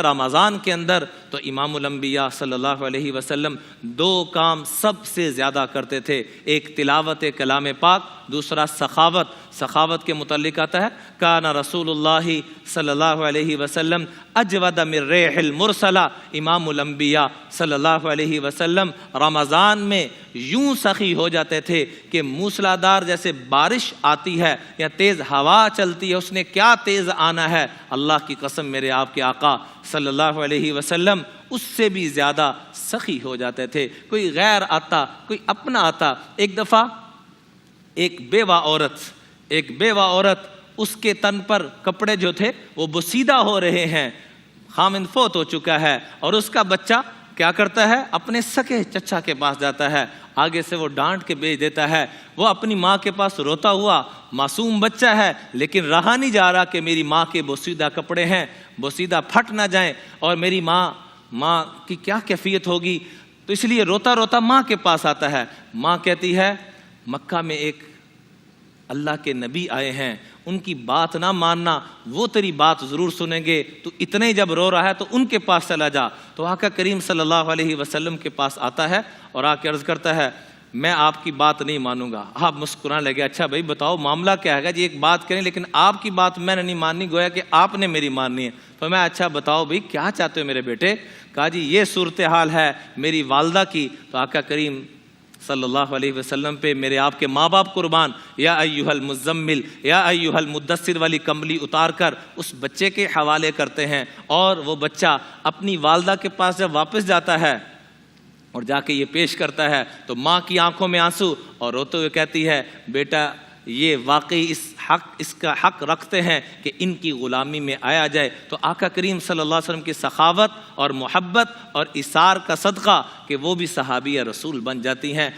رمضان کے اندر تو امام الانبیاء صلی اللہ علیہ وسلم دو کام سب سے زیادہ کرتے تھے، ایک تلاوت کلام پاک، دوسرا سخاوت کے متعلق آتا ہے کان رسول اللہ صلی اللہ علیہ وسلم اجود من ریح المرسلہ۔ امام الانبیاء صلی اللہ علیہ وسلم رمضان میں یوں سخی ہو جاتے تھے کہ موسلادھار جیسے بارش آتی ہے یا تیز ہوا چلتی ہے، اس نے کیا تیز آنا ہے، اللہ کی قسم میرے آپ کے آقا صلی اللہ علیہ وسلم اس سے بھی زیادہ سخی ہو جاتے تھے۔ کوئی غیر آتا، کوئی اپنا آتا۔ ایک دفعہ ایک بیوہ عورت اس کے تن پر کپڑے جو تھے وہ بسیدہ ہو رہے ہیں، خامند فوت ہو چکا ہے، اور اس کا بچہ کیا کرتا ہے، اپنے سکے چچا کے پاس جاتا ہے، آگے سے وہ ڈانٹ کے بھیج دیتا ہے، وہ اپنی ماں کے پاس روتا ہوا، معصوم بچہ ہے لیکن رہا نہیں جا رہا کہ میری ماں کے بوسیدہ کپڑے ہیں، بوسیدہ پھٹ نہ جائیں اور میری ماں کی کیا کیفیت ہوگی، تو اس لیے روتا روتا ماں کے پاس آتا ہے۔ ماں کہتی ہے مکہ میں ایک اللہ کے نبی آئے ہیں، ان کی بات نہ ماننا، وہ تیری بات ضرور سنیں گے، تو اتنے جب رو رہا ہے تو ان کے پاس چلا جا۔ تو آقا کریم صلی اللہ علیہ وسلم کے پاس آتا ہے اور آ کے عرض کرتا ہے میں آپ کی بات نہیں مانوں گا۔ آپ مسکرانے لگے، اچھا بھائی بتاؤ معاملہ کیا ہے جی، ایک بات کریں لیکن آپ کی بات میں نے نہیں ماننی، گویا کہ آپ نے میری ماننی ہے۔ تو میں اچھا بتاؤ بھائی کیا چاہتے ہو میرے بیٹے؟ کہا جی یہ صورتحال ہے میری والدہ کی۔ تو آقا کریم صلی اللہ علیہ وسلم پہ میرے آپ کے ماں باپ قربان، یا ایھا المزمل یا ایھا المدثر والی کمبلی اتار کر اس بچے کے حوالے کرتے ہیں، اور وہ بچہ اپنی والدہ کے پاس جب واپس جاتا ہے اور جا کے یہ پیش کرتا ہے تو ماں کی آنکھوں میں آنسو، اور روتے ہوئے کہتی ہے بیٹا یہ واقعی اس کا حق رکھتے ہیں کہ ان کی غلامی میں آیا جائے۔ تو آقا کریم صلی اللہ علیہ وسلم کی سخاوت اور محبت اور ایثار کا صدقہ کہ وہ بھی صحابیہ رسول بن جاتی ہیں۔